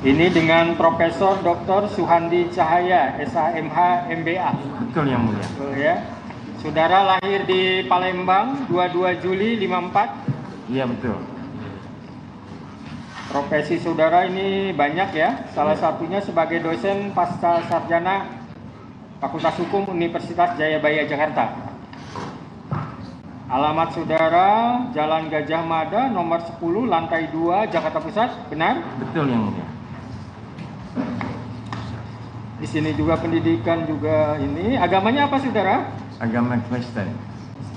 Ini dengan Profesor Dr. Suhandi Cahaya, SHMH MBA. Betul yang mulia. Betul ya. Saudara lahir di Palembang 22 Juli 54. Iya betul. Profesi saudara ini banyak ya. Salah satunya sebagai dosen pasca sarjana Fakultas Hukum Universitas Jayabaya Jakarta. Alamat saudara Jalan Gajah Mada nomor 10 lantai 2 Jakarta Pusat, benar? Betul yang mulia. Di sini juga pendidikan juga ini. Agamanya apa saudara? Agama Kristen.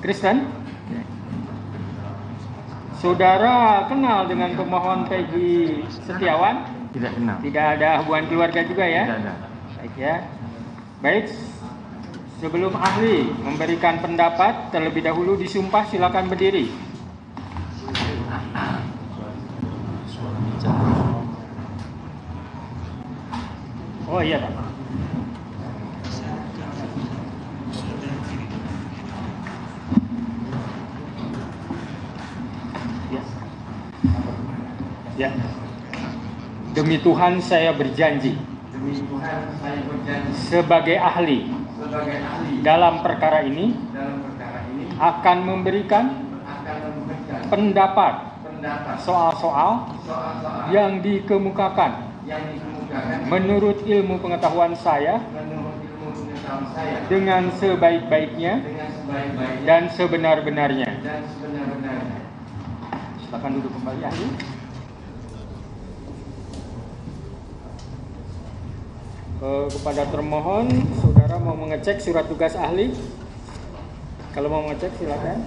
Kristen? Saudara kenal dengan pemohon Peggy Setiawan? Tidak kenal. Tidak ada hubungan keluarga juga ya? Tidak ada. Baik ya. Baik. Sebelum ahli memberikan pendapat, terlebih dahulu disumpah, silakan berdiri. Oh iya Pak. Ya. Ya. Demi Tuhan saya berjanji. Demi Tuhan saya berjanji. Sebagai ahli. Dalam perkara ini. Akan memberikan. Pendapat. Soal-soal. Yang dikemukakan. Menurut ilmu pengetahuan saya. Dengan sebaik-baiknya. Dan sebenar-benarnya. Silakan duduk kembali ahli. Kepada termohon, saudara mau mengecek surat tugas ahli? Kalau mau mengecek silakan.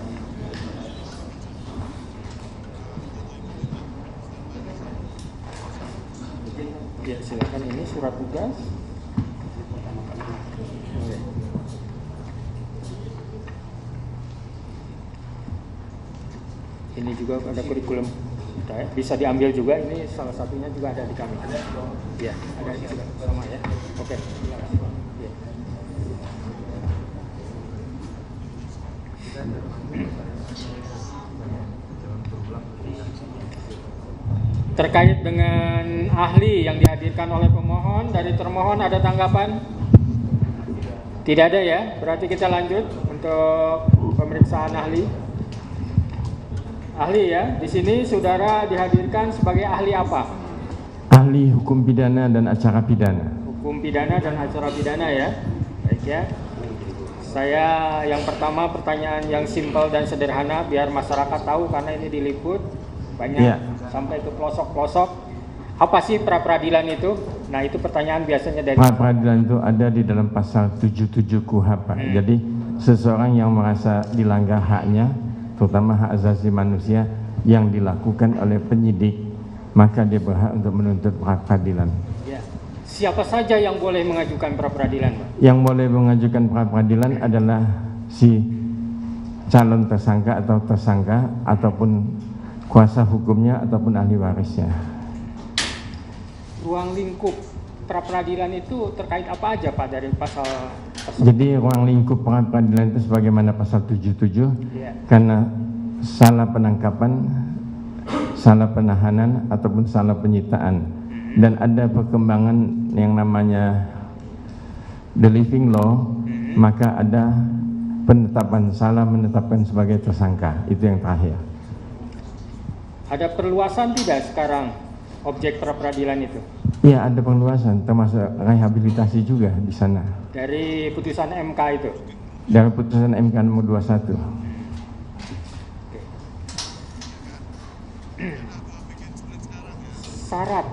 Ya silakan, ini surat tugas. Ini juga ada kurikulum. Bisa diambil juga, ini salah satunya juga ada di kami. Ya, ada juga sama ya. Oke. Ya. Terkait dengan ahli yang dihadirkan oleh pemohon, dari termohon ada tanggapan? Tidak ada ya, berarti kita lanjut untuk pemeriksaan ahli. Ahli ya, di sini saudara dihadirkan sebagai ahli apa? Ahli hukum pidana dan acara pidana. Hukum pidana dan acara pidana ya. Baik ya. Saya yang pertama pertanyaan yang simpel dan sederhana biar masyarakat tahu karena ini diliput banyak sampai ke pelosok-pelosok. Apa sih pra peradilan itu? Nah, itu pertanyaan biasanya dari pra peradilan itu ada di dalam pasal 77 KUHP. Jadi seseorang yang merasa dilanggar haknya, terutama hak asasi manusia yang dilakukan oleh penyidik, maka dia berhak untuk menuntut pra peradilan. Ya. Siapa saja yang boleh mengajukan pra peradilan, Pak? Yang boleh mengajukan pra peradilan adalah si calon tersangka atau tersangka ataupun kuasa hukumnya ataupun ahli warisnya. Ruang lingkup pra peradilan itu terkait apa aja Pak dari pasal tersebut? Jadi ruang lingkup pra peradilan itu sebagaimana pasal 77 karena salah penangkapan, salah penahanan ataupun salah penyitaan, dan ada perkembangan yang namanya the living law, maka ada penetapan salah menetapkan sebagai tersangka. Itu yang terakhir. Ada perluasan tidak sekarang objek pra peradilan itu? Ya, ada perluasan, termasuk rehabilitasi juga di sana. Dari putusan MK itu? Dari putusan MK nomor 21. Syarat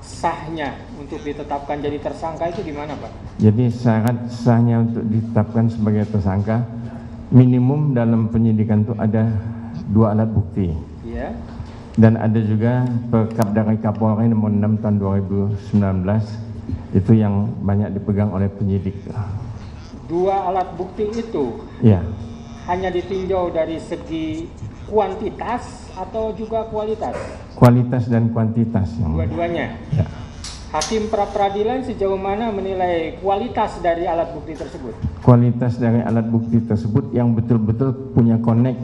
sahnya untuk ditetapkan jadi tersangka itu gimana Pak? Jadi syarat sahnya untuk ditetapkan sebagai tersangka, minimum dalam penyidikan itu ada 2 alat bukti. Iya. Dan ada juga Perkap dari Kapolri nomor 6 tahun 2019, itu yang banyak dipegang oleh penyidik. 2 alat bukti itu hanya ditinjau dari segi kuantitas atau juga kualitas? Kualitas dan kuantitas. Dua-duanya? Ya. Hakim pra peradilan sejauh mana menilai kualitas dari alat bukti tersebut? Kualitas dari alat bukti tersebut yang betul-betul punya connect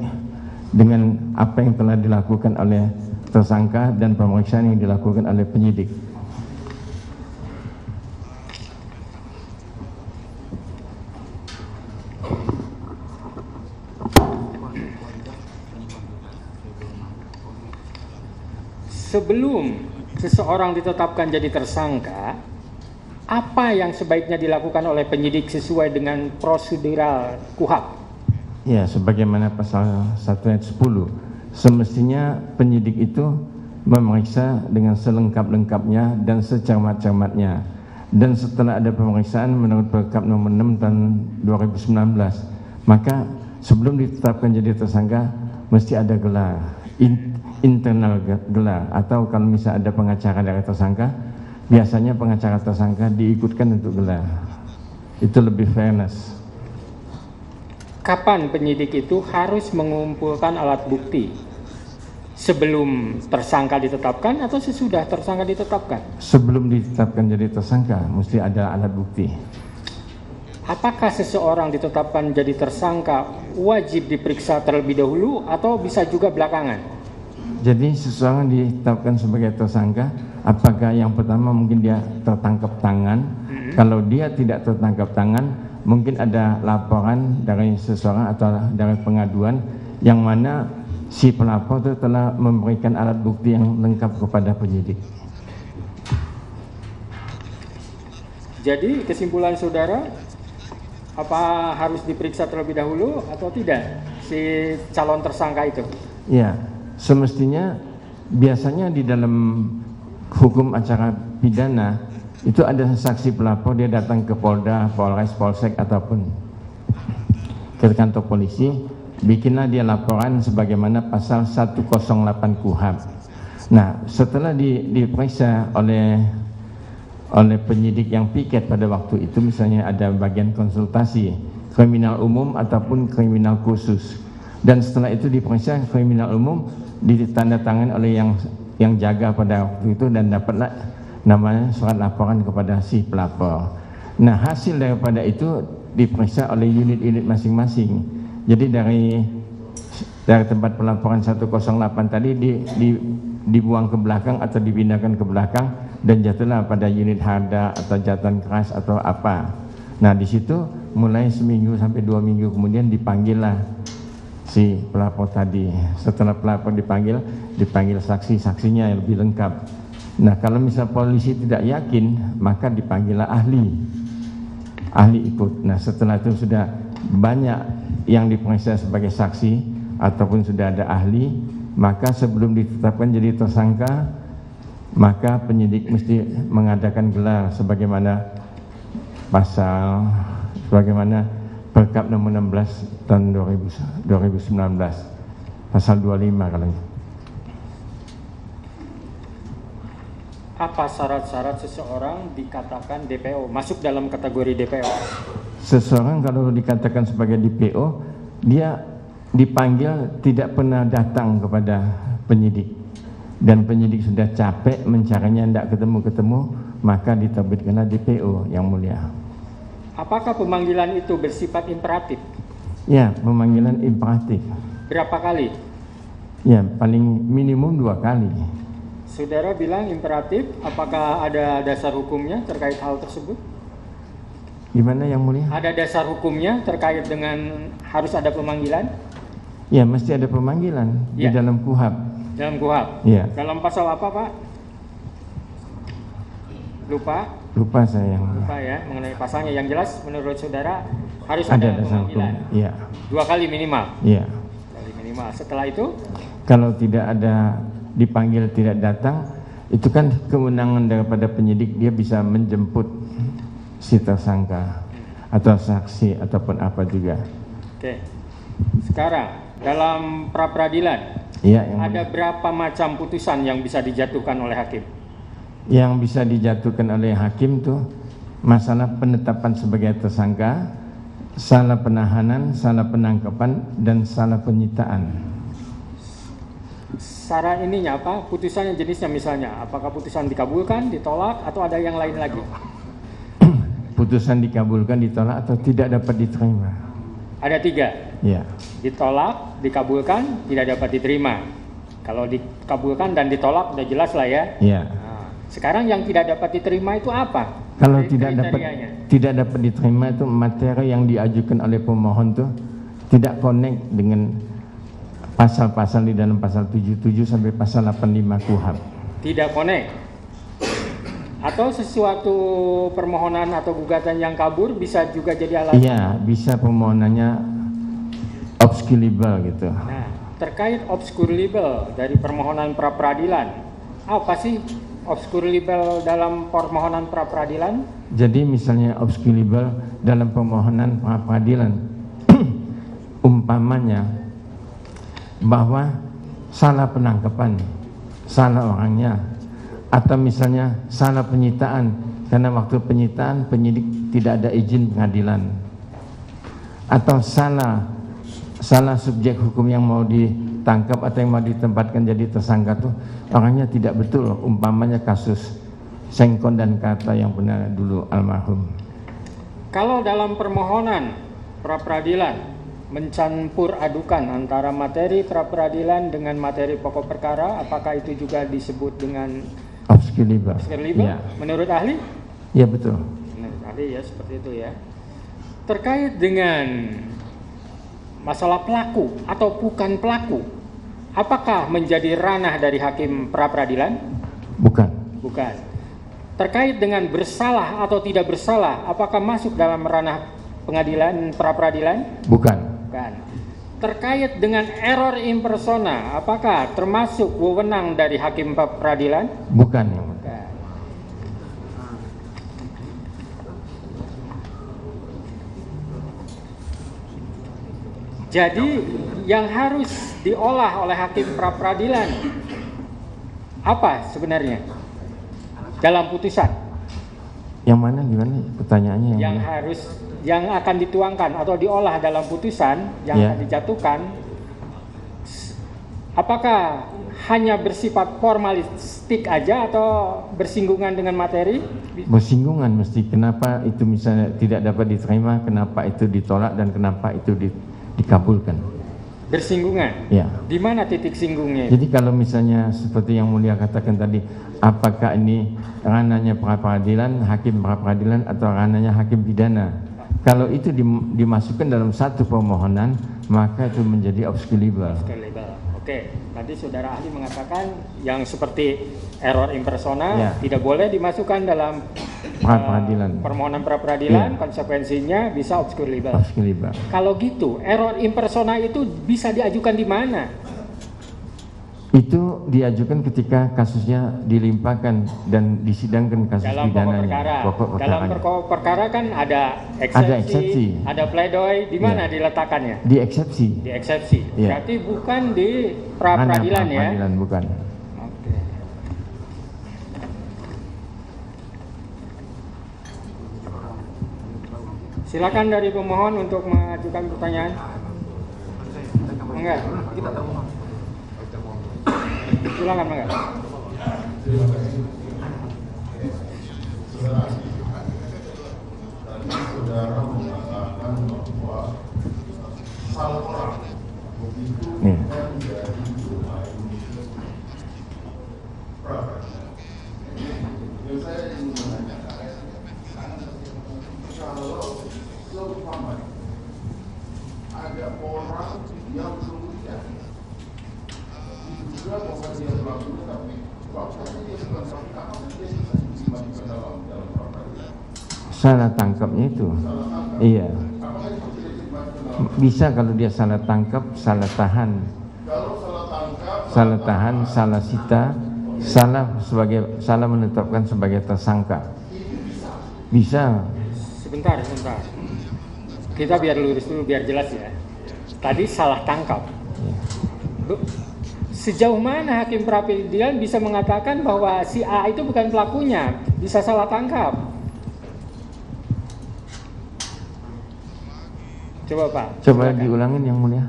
dengan apa yang telah dilakukan oleh tersangka dan pemeriksaan yang dilakukan oleh penyidik. Sebelum seseorang ditetapkan jadi tersangka, apa yang sebaiknya dilakukan oleh penyidik sesuai dengan prosedural KUHP? Ya, sebagaimana pasal 1 ayat 10, semestinya penyidik itu memeriksa dengan selengkap-lengkapnya dan secermat-cermatnya. Dan setelah ada pemeriksaan menurut Perkap nomor 6 tahun 2019, maka sebelum ditetapkan jadi tersangka mesti ada gelar, internal gelar, atau kalau misalnya ada pengacara dari tersangka, biasanya pengacara tersangka diikutkan untuk gelar. Itu lebih fairness. Kapan penyidik itu harus mengumpulkan alat bukti? Sebelum tersangka ditetapkan atau sesudah tersangka ditetapkan? Sebelum ditetapkan jadi tersangka mesti ada alat bukti. Apakah seseorang ditetapkan jadi tersangka wajib diperiksa terlebih dahulu atau bisa juga belakangan? Jadi seseorang ditetapkan sebagai tersangka, apakah yang pertama mungkin dia tertangkap tangan? Kalau dia tidak tertangkap tangan, mungkin ada laporan dari seseorang atau dari pengaduan yang mana si pelapor itu telah memberikan alat bukti yang lengkap kepada penyidik. Jadi kesimpulan saudara, apa harus diperiksa terlebih dahulu atau tidak si calon tersangka itu? Ya, semestinya biasanya di dalam hukum acara pidana itu ada saksi pelapor, dia datang ke Polda, Polres, Polsek ataupun ke kantor polisi, bikinlah dia laporan sebagaimana pasal 108 KUHP. Nah, setelah diperiksa oleh penyidik yang piket pada waktu itu, misalnya ada bagian konsultasi kriminal umum ataupun kriminal khusus, dan setelah itu diperiksa kriminal umum, ditandatangani oleh yang jaga pada waktu itu dan dapatlah namanya surat laporan kepada si pelapor. Nah, hasil daripada itu diperiksa oleh unit-unit masing-masing. Jadi dari tempat pelaporan 108 tadi dibuang ke belakang atau dipindahkan ke belakang dan jatuhlah pada unit harda atau jatuhan keras atau apa. Nah, di situ mulai seminggu sampai 2 minggu kemudian dipanggillah si pelapor tadi. Setelah pelapor dipanggil saksi-saksinya yang lebih lengkap. Nah, kalau misal polisi tidak yakin, maka dipanggillah ahli ikut. Nah, setelah itu sudah banyak yang diperiksa sebagai saksi ataupun sudah ada ahli, maka sebelum ditetapkan jadi tersangka, maka penyidik mesti mengadakan gelar sebagaimana Perkap nomor 16 tahun 2019 pasal 25 kalau. Apa syarat-syarat seseorang dikatakan DPO, masuk dalam kategori DPO? Seseorang kalau dikatakan sebagai DPO, dia dipanggil tidak pernah datang kepada penyidik, dan penyidik sudah capek mencarinya, tidak ketemu-ketemu, maka diterbitkanlah DPO, yang mulia. Apakah pemanggilan itu bersifat imperatif? Ya, pemanggilan imperatif. Berapa kali? Ya, paling minimum 2 kali. Saudara bilang imperatif, apakah ada dasar hukumnya terkait hal tersebut? Gimana yang mulia? Ada dasar hukumnya terkait dengan harus ada pemanggilan? Ya, mesti ada pemanggilan ya. Di dalam KUHP. Dalam KUHP? Ya. Dalam pasal apa, Pak? Lupa saya. Lupa ya, mengenai pasalnya. Yang jelas menurut saudara harus ada ada dasar pemanggilan. hukum. Ya. 2 kali minimal. Iya. Kali minimal. Setelah itu? Kalau tidak ada dipanggil tidak datang, itu kan kewenangan daripada penyidik, dia bisa menjemput si tersangka atau saksi ataupun apa juga. Oke. Sekarang dalam pra peradilan ada berapa macam putusan yang bisa dijatuhkan oleh hakim? Yang bisa dijatuhkan oleh hakim tuh masalah penetapan sebagai tersangka, salah penahanan, salah penangkapan, dan salah penyitaan. Syarat ininya apa? Putusannya jenisnya misalnya, apakah putusan dikabulkan, ditolak, atau ada yang lain lagi? Putusan dikabulkan, ditolak, atau tidak dapat diterima. Ada 3. Iya. Ditolak, dikabulkan, tidak dapat diterima. Kalau dikabulkan dan ditolak udah jelas lah ya. Iya. Nah, sekarang yang tidak dapat diterima itu apa? Kalau Kriterianya. tidak dapat diterima itu materi yang diajukan oleh pemohon tuh tidak connect dengan pasal-pasal di dalam pasal 77 sampai pasal 85 KUHP. Tidak connect. Atau sesuatu permohonan atau gugatan yang kabur bisa juga jadi alasan. Iya, bisa permohonannya obscurable gitu. Nah, terkait obscurable dari permohonan pra peradilan, apa sih obscurable dalam permohonan pra peradilan? Jadi misalnya obscurable dalam permohonan pra peradilan, umpamanya bahwa salah penangkapan, salah orangnya, atau misalnya salah penyitaan karena waktu penyitaan penyidik tidak ada izin pengadilan, atau salah subjek hukum yang mau ditangkap atau yang mau ditempatkan jadi tersangka tuh orangnya tidak betul, umpamanya kasus Sengkon dan Kata yang pernah dulu almarhum. Kalau dalam permohonan pra peradilan mencampur adukan antara materi pra peradilan dengan materi pokok perkara, apakah itu juga disebut dengan obscurable? Ya. Menurut ahli? Ya betul. Menurut ahli ya seperti itu ya. Terkait dengan masalah pelaku atau bukan pelaku, apakah menjadi ranah dari hakim pra peradilan? Bukan. Bukan. Terkait dengan bersalah atau tidak bersalah, apakah masuk dalam ranah pengadilan pra peradilan? Bukan. Terkait dengan error in persona, apakah termasuk wewenang dari hakim pra peradilan? Bukan. Bukan. Jadi yang harus diolah oleh hakim pra peradilan apa sebenarnya dalam putusan? Yang mana gimana pertanyaannya? Yang akan dituangkan atau diolah dalam putusan yang akan dijatuhkan, apakah hanya bersifat formalistik aja atau bersinggungan dengan materi? Bersinggungan mesti. Kenapa itu misalnya tidak dapat diterima, kenapa itu ditolak, dan kenapa itu dikabulkan? Bersinggungan? Ya. Di mana titik singgungnya? Jadi kalau misalnya seperti yang Mulia katakan tadi, apakah ini ranahnya pra peradilan, hakim pra peradilan, atau ranahnya hakim pidana? Kalau itu dimasukkan dalam satu permohonan, maka itu menjadi obscurable. Oke, tadi saudara ahli mengatakan yang seperti error in persona tidak boleh dimasukkan dalam permohonan pra peradilan, konsekuensinya bisa obscurable. Kalau gitu, error in persona itu bisa diajukan di mana? Itu diajukan ketika kasusnya dilimpahkan dan disidangkan kasus pidananya. Dalam pokok perkara kan ada eksepsi, ada pledoi, di mana diletakkannya? Di eksepsi. Di eksepsi. Berarti bukan di pra peradilan ya? Peradilan bukan. Oke. Silakan dari pemohon untuk mengajukan pertanyaan. Enggak. Silakan, Bang. Saudara mengatakan bahwa salah orang begitu menjadi domain pra-peradilan. Yang saya ingin menanyakan, kalau seumpamanya ada orang yang kemudian diduga bahwa dia pelakunya, tapi bahwasanya dia bukan pelaku, apakah dia bisa dimasukkan dalam pra-peradilan? Salah tangkapnya itu, iya. Bisa kalau dia salah tangkap, salah tahan, salah sita, salah menetapkan sebagai tersangka. Bisa. Sebentar. Kita biar lurus dulu, biar jelas ya. Tadi salah tangkap. Sejauh mana hakim pra peradilan bisa mengatakan bahwa si A itu bukan pelakunya, bisa salah tangkap? Coba Pak. Coba diulangin yang mulia.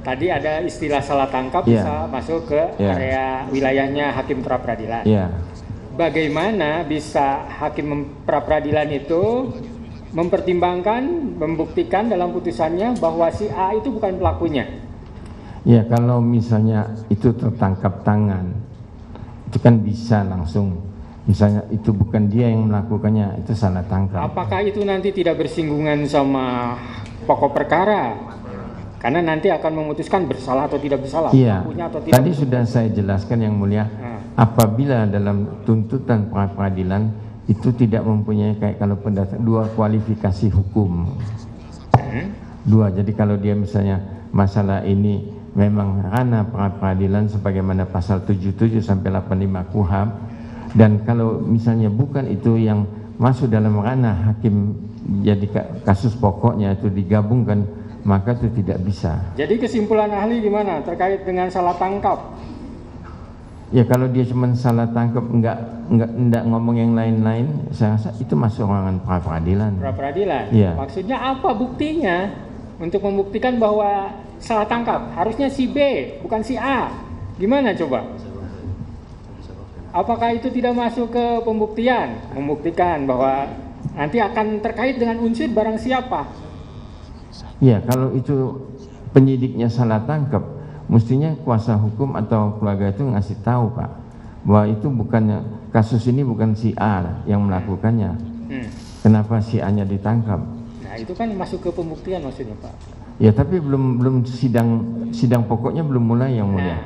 Tadi ada istilah salah tangkap bisa masuk ke area wilayahnya hakim pra peradilan. Iya. Bagaimana bisa hakim pra peradilan itu mempertimbangkan, membuktikan dalam putusannya bahwa si A itu bukan pelakunya. Ya, kalau misalnya itu tertangkap tangan, itu kan bisa langsung. Misalnya itu bukan dia yang melakukannya, itu salah tangkap. Apakah itu nanti tidak bersinggungan sama pokok perkara? Karena nanti akan memutuskan bersalah atau tidak bersalah. Iya, Pelakunya atau tidak. tadi sudah saya jelaskan yang mulia, apabila dalam tuntutan peradilan itu tidak mempunyai kayak kalau dua kualifikasi hukum. Dua, jadi kalau dia misalnya masalah ini memang ranah peradilan sebagaimana pasal 77 sampai 85 KUHP, dan kalau misalnya bukan itu yang masuk dalam ranah hakim, jadi kasus pokoknya itu digabungkan, maka itu tidak bisa. Jadi kesimpulan ahli gimana terkait dengan salah tangkap? Ya, kalau dia cuma salah tangkap, enggak ngomong yang lain-lain, saya rasa itu masuk ranah peradilan. Peradilan. Iya. Maksudnya apa buktinya untuk membuktikan bahwa salah tangkap? Harusnya si B, bukan si A. Gimana coba? Apakah itu tidak masuk ke pembuktian? Membuktikan bahwa nanti akan terkait dengan unsur barang siapa? Ya, kalau itu penyidiknya salah tangkap, mestinya kuasa hukum atau keluarga itu ngasih tahu, Pak, bahwa itu bukannya, kasus ini bukan si A yang melakukannya. Kenapa si A-nya ditangkap? Nah, itu kan masuk ke pembuktian maksudnya, Pak. Ya, tapi belum sidang pokoknya belum mulai yang mulia. Nah,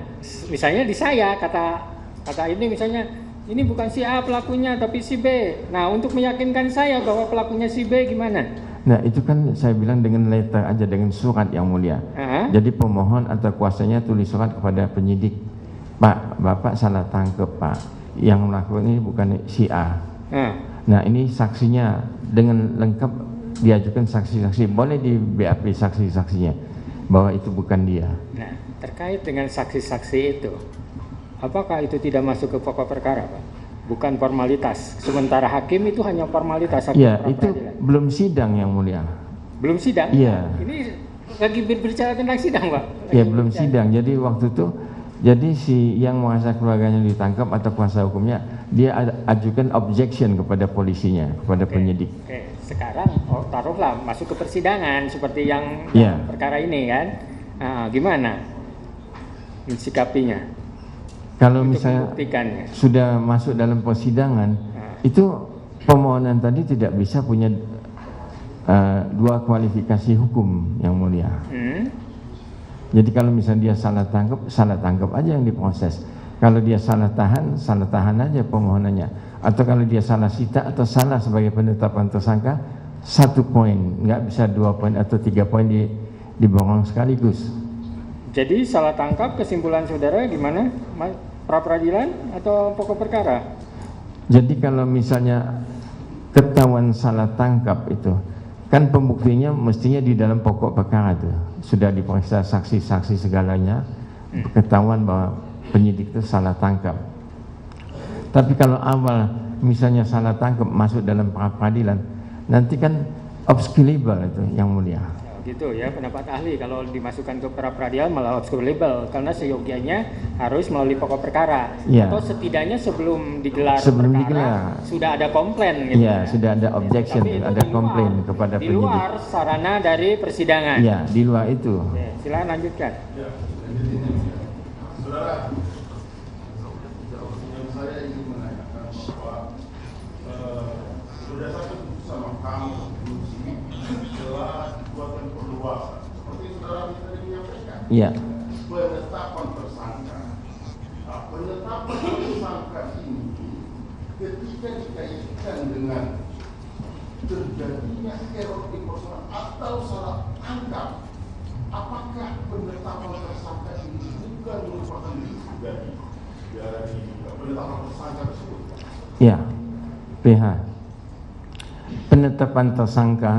misalnya di saya kata ini misalnya ini bukan si A pelakunya tapi si B. Nah, untuk meyakinkan saya bahwa pelakunya si B gimana? Nah, itu kan saya bilang dengan letter aja, dengan surat yang mulia. Jadi pemohon atau kuasanya tulis surat kepada penyidik, Pak, Bapak salah tangkap, Pak, yang melakukan ini bukan si A. Nah, ini saksinya dengan lengkap diajukan saksi-saksi, boleh di BAP saksi-saksinya bahwa itu bukan dia. Nah, terkait dengan saksi-saksi itu, apakah itu tidak masuk ke pokok perkara, Pak? Bukan formalitas. Sementara hakim itu hanya formalitas. Iya, itu belum sidang yang mulia. Belum sidang? Iya. Ini lagi berbicara tentang sidang, Pak? Iya, belum sidang. Jadi waktu itu, jadi si yang merasa keluarganya ditangkap atau kuasa hukumnya, dia ajukan objection kepada polisinya, kepada penyidik. Sekarang taruhlah masuk ke persidangan seperti yang perkara ini kan. Nah, gimana mensikapinya? Kalau misalnya sudah masuk dalam persidangan, itu permohonan tadi tidak bisa punya dua kualifikasi hukum yang mulia. Jadi kalau misalnya dia salah tangkap aja yang diproses. Kalau dia salah tahan aja permohonannya. Atau kalau dia salah sita atau salah sebagai penetapan tersangka, 1 poin, nggak bisa 2 poin atau 3 poin diborong sekaligus. Jadi salah tangkap kesimpulan saudara gimana? Pra peradilan atau pokok perkara? Jadi kalau misalnya ketahuan salah tangkap itu, kan pembuktinya mestinya di dalam pokok perkara itu sudah diperiksa saksi-saksi segalanya, ketahuan bahwa penyidik itu salah tangkap. Tapi kalau awal misalnya salah tangkap masuk dalam pra peradilan, nanti kan obscurable itu yang mulia. Gitu ya pendapat ahli, kalau dimasukkan ke pra peradilan malah obscurable karena seyogianya harus melalui pokok perkara atau setidaknya sebelum digelar perkara sudah ada komplain gitu. Iya, sudah ada objection, ada komplain kepada penyidik. Di luar sarana dari persidangan. Iya, di luar itu. Oke, silakan lanjutkan. Saudara, yang saya ingin menanyakan bahwa berdasarkan putusan Mahkamah Konstitusi telah dibuatkan perluasan seperti saudara tadi menyampaikan. Iya. Penetapan tersangka. Nah, penetapan tersangka ini ketika dikaitkan dengan terjadinya error di persoalan atau salah tangkap, apakah penetapan tersangka ini bukan merupakan risiko dari penetapan tersangka tersebut? Ya, PH. Penetapan tersangka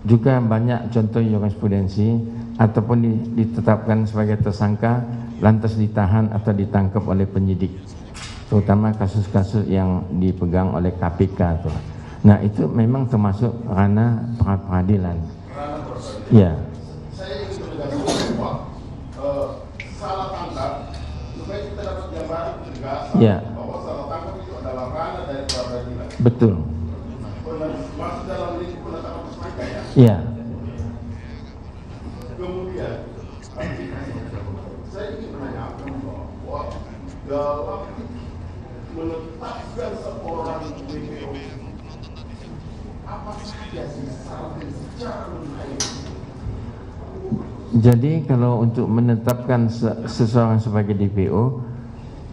juga banyak contoh jurisprudensi ataupun ditetapkan sebagai tersangka lantas ditahan atau ditangkap oleh penyidik, terutama kasus-kasus yang dipegang oleh KPK tuh. Nah, itu memang termasuk ranah peradilan. Ya. Saya ingin menegaskan bahwa salah tangkap supaya kita dapat gambaran tegas bahwa salah tangkap itu adalah ranah dari peradilan. Betul. Masuk dalam lingkup Iya. Kemudian saya ingin menanyakan bahwa dalam menetapkan seorang DPO apa saja sih syarat dan secara mengenai. Jadi kalau untuk menetapkan seseorang sebagai DPO,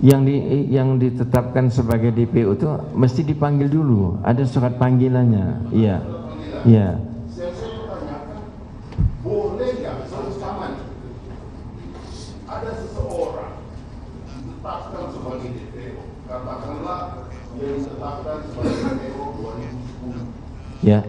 yang ditetapkan sebagai DPO itu mesti dipanggil dulu, ada surat panggilannya. Iya. Iya. Saya bertanyakan, boleh nggak seumpama ada seseorang ditetapkan sebagai DPO, katakanlah yang ditetapkan sebagai DPO 2010. Ya.